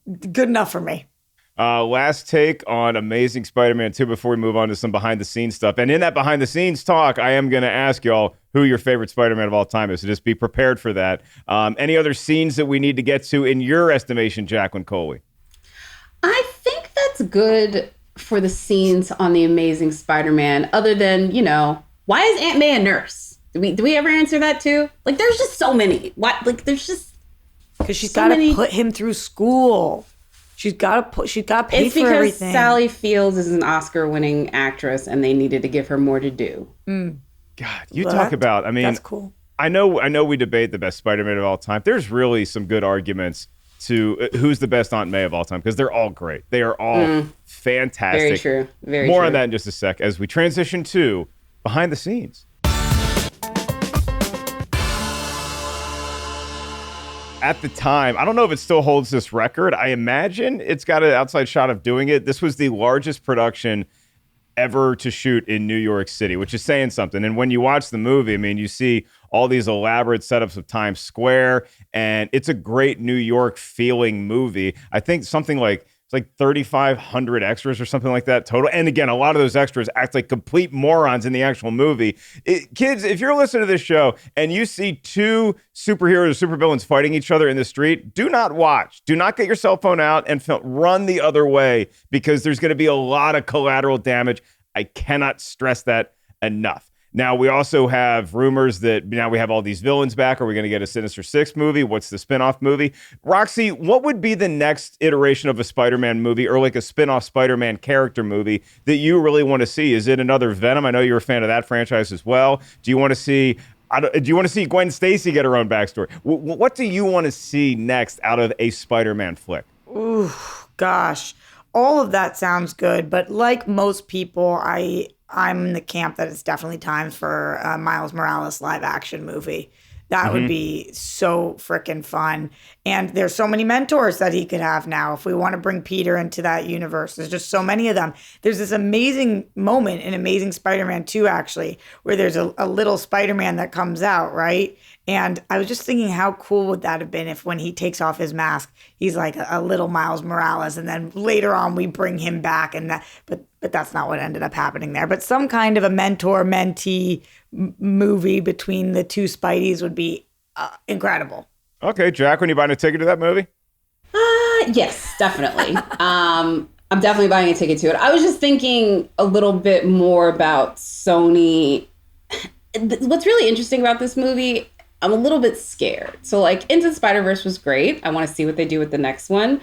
Good enough for me. Last take on Amazing Spider-Man 2 before we move on to some behind-the-scenes stuff. And in that behind-the-scenes talk, I am going to ask y'all who your favorite Spider-Man of all time is. So just be prepared for that. Any other scenes that we need to get to in your estimation, Jacqueline Coley? I think that's good for the scenes on The Amazing Spider-Man, other than, why is Aunt May a nurse? Do we ever answer that too? There's just so many. There's just because she's got to put him through school. She's got to pay for everything. It's because Sally Fields is an Oscar-winning actress, and they needed to give her more to do. God, talk about. I mean, that's cool. I know we debate the best Spider-Man of all time. There's really some good arguments to who's the best Aunt May of all time, because they're all great. They are all fantastic. Very true. Very More true. on that in just a sec as we transition to behind the scenes. At the time, I don't know if it still holds this record. I imagine it's got an outside shot of doing it. This was the largest production ever to shoot in New York City, which is saying something. And when you watch the movie, I mean, you see all these elaborate setups of Times Square, and it's a great New York feeling movie. I think something like 3,500 extras or something like that total. And again, a lot of those extras act like complete morons in the actual movie. Kids, if you're listening to this show and you see two superheroes or supervillains fighting each other in the street, do not watch. Do not get your cell phone out and run the other way, because there's going to be a lot of collateral damage. I cannot stress that enough. Now, we also have rumors that now we have all these villains back. Are we going to get a Sinister Six movie? What's the spinoff movie? Roxy, what would be the next iteration of a Spider-Man movie, or like a spinoff Spider-Man character movie that you really want to see? Is it another Venom? I know you're a fan of that franchise as well. Do you want to see Gwen Stacy get her own backstory? What do you want to see next out of a Spider-Man flick? Ooh, gosh. All of that sounds good, but like most people, I'm in the camp that it's definitely time for a Miles Morales live action movie. That would be so freaking fun. And there's so many mentors that he could have now if we want to bring Peter into that universe. There's just so many of them. There's this amazing moment in Amazing Spider-Man 2, actually, where there's a little Spider-Man that comes out, right? And I was just thinking, how cool would that have been if when he takes off his mask, he's like a little Miles Morales, and then later on we bring him back, and but that's not what ended up happening there. But some kind of a mentor-mentee movie between the two Spideys would be incredible. Okay, Jacqueline, you buying a ticket to that movie? Yes, definitely. I'm definitely buying a ticket to it. I was just thinking a little bit more about Sony. What's really interesting about this movie, I'm a little bit scared. So like Into the Spider-Verse was great. I want to see what they do with the next one.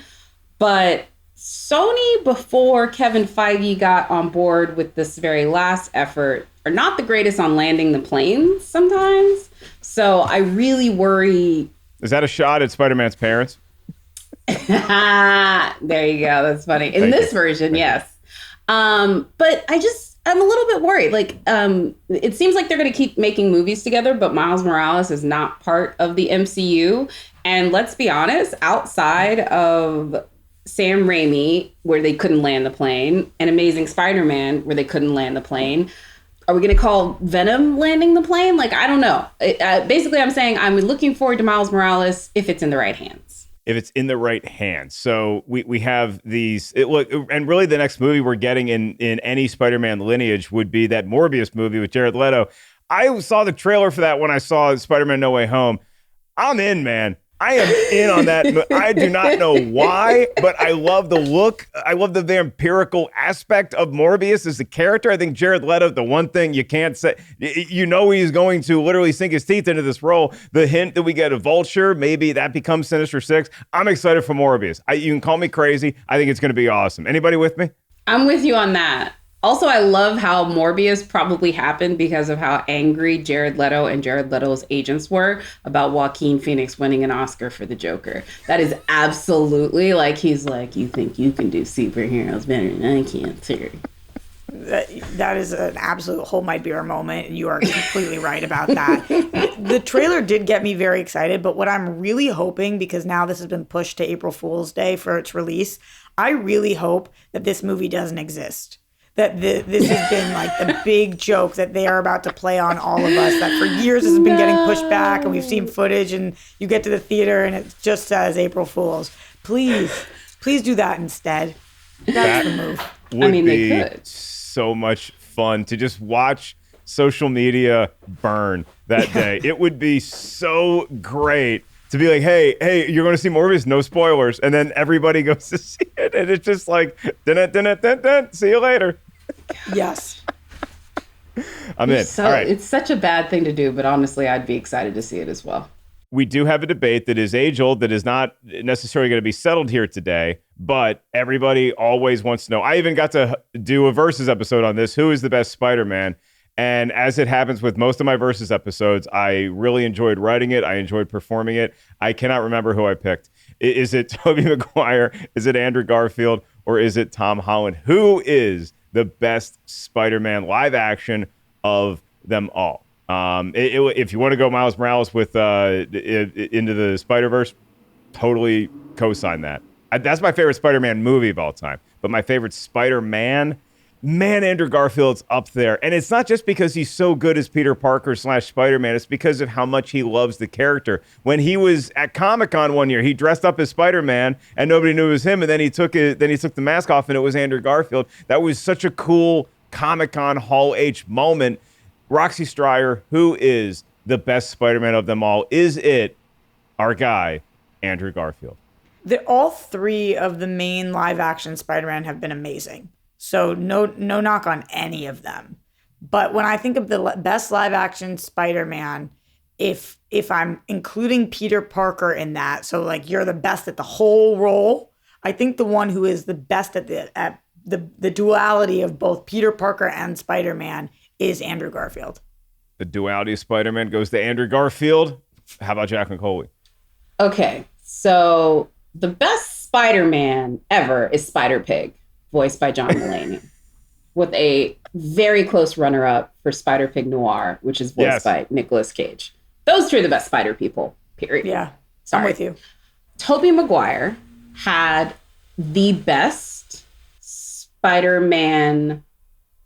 But Sony, before Kevin Feige got on board with this very last effort, are not the greatest on landing the planes sometimes. So I really worry. Is that a shot at Spider-Man's parents? There you go. That's funny. In this version, yes. But I'm a little bit worried. Like, it seems like they're going to keep making movies together, but Miles Morales is not part of the MCU. And let's be honest, outside of Sam Raimi, where they couldn't land the plane, and Amazing Spider-Man, where they couldn't land the plane, are we going to call Venom landing the plane? Like, I don't know. Basically, I'm saying I'm looking forward to Miles Morales if it's in the right hands. If it's in the right hands. So we have these, and really the next movie we're getting in any Spider-Man lineage would be that Morbius movie with Jared Leto. I saw the trailer for that when I saw Spider-Man No Way Home. I'm in, man. I am in on that. I do not know why, but I love the look. I love the vampirical aspect of Morbius as a character. I think Jared Leto, the one thing you can't say, he's going to literally sink his teeth into this role. The hint that we get a Vulture, maybe that becomes Sinister Six. I'm excited for Morbius. You can call me crazy. I think it's going to be awesome. Anybody with me? I'm with you on that. Also, I love how Morbius probably happened because of how angry Jared Leto and Jared Leto's agents were about Joaquin Phoenix winning an Oscar for the Joker. That is absolutely he's like, you think you can do superheroes better than I can, too. That is an absolute hold my beer moment. You are completely right about that. The trailer did get me very excited, but what I'm really hoping, because now this has been pushed to April Fool's Day for its release, I really hope that this movie doesn't exist. That this has been like the big joke that they are about to play on all of us, that for years has been getting pushed back, and we've seen footage, and you get to the theater and it just says April Fool's. Please do that instead. That's the move. They could. So much fun to just watch social media burn that day. It would be so great to be like, hey, you're going to see Morbius, no spoilers. And then everybody goes to see it. And it's just like, dun, see you later. Yes. I'm in. All right. It's such a bad thing to do, but honestly, I'd be excited to see it as well. we do have a debate that is age old, that is not necessarily going to be settled here today, but everybody always wants to know. I even got to do a Versus episode on this. Who is the best Spider-Man? And as it happens with most of my Versus episodes, I really enjoyed writing it. I enjoyed performing it. I cannot remember who I picked. Is it Tobey Maguire? Is it Andrew Garfield? Or is it Tom Holland? Who is the best Spider-Man live action of them all? If you want to go Miles Morales with into the Spider-Verse, totally co-sign that. That's my favorite Spider-Man movie of all time. But my favorite Spider-Man, man, Andrew Garfield's up there. And it's not just because he's so good as Peter Parker / Spider-Man. It's because of how much he loves the character. When he was at Comic-Con one year, he dressed up as Spider-Man and nobody knew it was him. And then he took the mask off and it was Andrew Garfield. That was such a cool Comic-Con Hall H moment. Roxy Striar, who is the best Spider-Man of them all? Is it our guy, Andrew Garfield? All three of the main live-action Spider-Man have been amazing. So no knock on any of them. But when I think of the best live-action Spider-Man, if I'm including Peter Parker in that, so like you're the best at the whole role, I think the one who is the best at the duality of both Peter Parker and Spider-Man is Andrew Garfield. The duality of Spider-Man goes to Andrew Garfield. How about Jacqueline Coley? Okay, so the best Spider-Man ever is Spider-Pig, voiced by John Mulaney, with a very close runner-up for Spider-Pig Noir, which is voiced by Nicolas Cage. Those two are the best Spider people, period. Yeah, sorry. I'm with you. Tobey Maguire had the best Spider-Man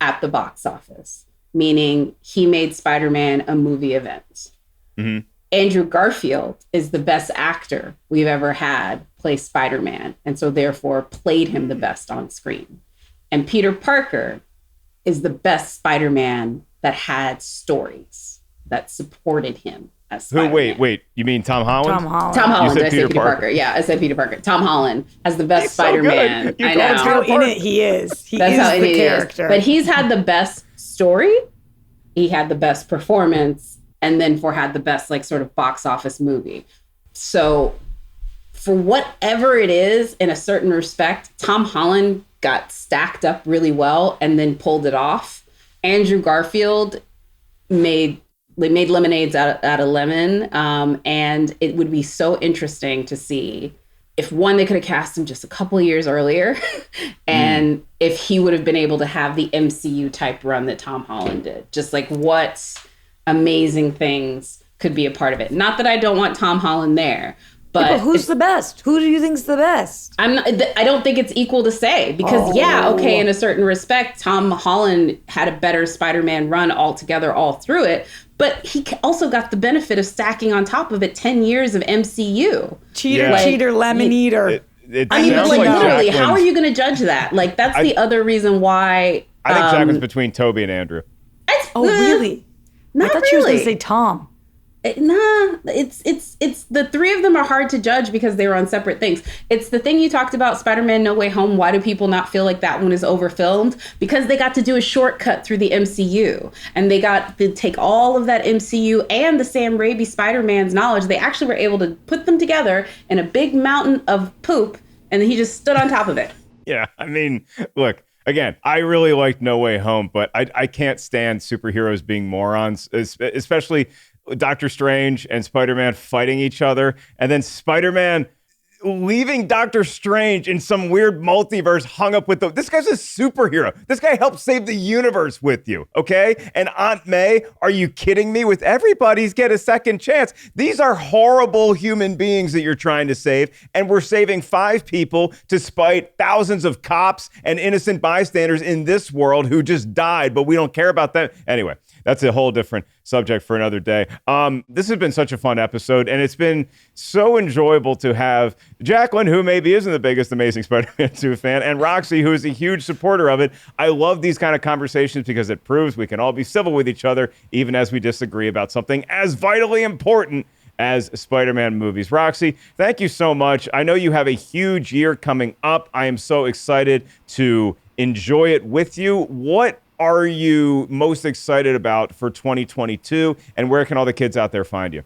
at the box office, meaning he made Spider-Man a movie event. Mm-hmm. Andrew Garfield is the best actor we've ever had play Spider-Man, and so therefore played him the best on screen. And Peter Parker is the best Spider-Man that had stories that supported him as Spider-Man. Wait, you mean Tom Holland? Tom Holland. I said Peter Parker. Yeah, I said Peter Parker. Tom Holland as the best Spider-Man. So I know. That's how in it he is. That's the character. But he's had the best story. He had the best performance, and then had the best like sort of box office movie. So for whatever it is, in a certain respect, Tom Holland got stacked up really well and then pulled it off. Andrew Garfield made lemonades out of lemon. And it would be so interesting to see if they could have cast him just a couple of years earlier and if he would have been able to have the MCU type run that Tom Holland did. Just like what amazing things could be a part of it. Not that I don't want Tom Holland there, but who's the best? Who do you think's the best? I don't think it's equal to say because in a certain respect, Tom Holland had a better Spider-Man run altogether all through it. But he also got the benefit of stacking on top of it 10 years of MCU. Cheater, lemon eater. Literally, how are you going to judge that? Like, that's the other reason why. I think Jacqueline's between Tobey and Andrew. Really? I thought she was going to say Tom. It's the three of them are hard to judge because they were on separate things. It's the thing you talked about, Spider-Man No Way Home. Why do people not feel like that one is overfilmed? Because they got to do a shortcut through the MCU and they got to take all of that MCU and the Sam Raimi Spider-Man's knowledge. They actually were able to put them together in a big mountain of poop and he just stood on top of it. Yeah, I mean, look, again, I really liked No Way Home, but I can't stand superheroes being morons, especially Doctor Strange and Spider-Man fighting each other, and then Spider-Man leaving Doctor Strange in some weird multiverse hung up with this guy's a superhero. This guy helped save the universe with you, okay? And Aunt May, are you kidding me? With everybody's get a second chance. These are horrible human beings that you're trying to save, and we're saving 5 people to spite thousands of cops and innocent bystanders in this world who just died, but we don't care about them. Anyway, that's a whole different subject for another day. This has been such a fun episode, and it's been so enjoyable to have Jacqueline, who maybe isn't the biggest Amazing Spider-Man 2 fan, and Roxy, who is a huge supporter of it. I love these kind of conversations because it proves we can all be civil with each other, even as we disagree about something as vitally important as Spider-Man movies. Roxy, thank you so much. I know you have a huge year coming up. I am so excited to enjoy it with you. What are you most excited about for 2022, and where can all the kids out there find you?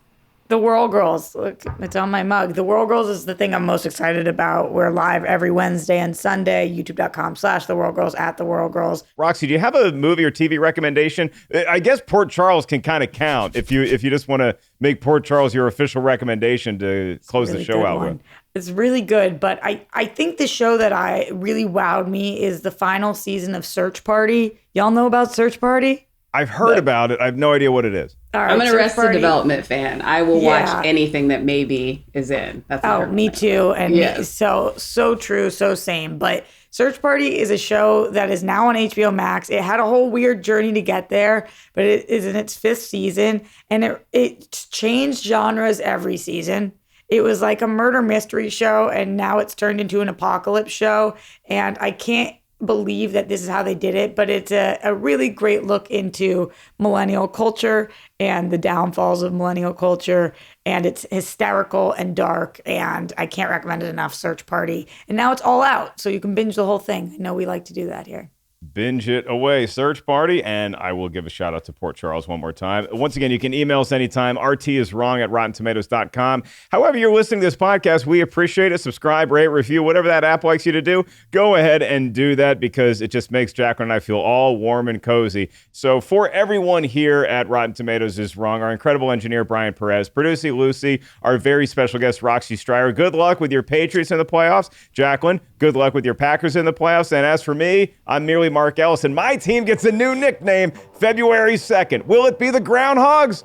The Whirl Girls. Look, it's on my mug. The Whirl Girls is the thing I'm most excited about. We're live every Wednesday and Sunday, youtube.com/The Whirl Girls, @The Whirl Girls. Roxy, do you have a movie or TV recommendation? I guess Port Charles can kind of count if you just want to make Port Charles your official recommendation to close the show out with. It's really good, but I think the show that really wowed me is the final season of Search Party. Y'all know about Search Party? I've heard about it. I have no idea what it is. All right, I'm an Arrested Development fan. I will watch anything that maybe is in. That's me too. And so true, so same. But Search Party is a show that is now on HBO Max. It had a whole weird journey to get there, but it is in its 5th season, and it changed genres every season. It was like a murder mystery show, and now it's turned into an apocalypse show. And I can't believe that this is how they did it, but it's a really great look into millennial culture and the downfalls of millennial culture, and it's hysterical and dark, and I can't recommend it enough. Search Party. And now it's all out, so you can binge the whole thing. I know we like to do that here. Binge it away, Search Party, and I will give a shout out to Port Charles one more time. Once again, you can email us anytime, rtiswrong@rottentomatoes.com. However you're listening to this podcast, we appreciate it. Subscribe, rate, review, whatever that app likes you to do, go ahead and do that because it just makes Jacqueline and I feel all warm and cozy. So for everyone here at Rotten Tomatoes is Wrong, our incredible engineer, Brian Perez, producing Lucy, our very special guest, Roxy Striar, good luck with your Patriots in the playoffs. Jacqueline, good luck with your Packers in the playoffs. And as for me, I'm merely Mark Ellis, and my team gets a new nickname February 2nd. Will it be the Groundhogs?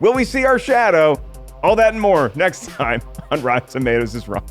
Will we see our shadow? All that and more next time on Rotten Tomatoes is Wrong.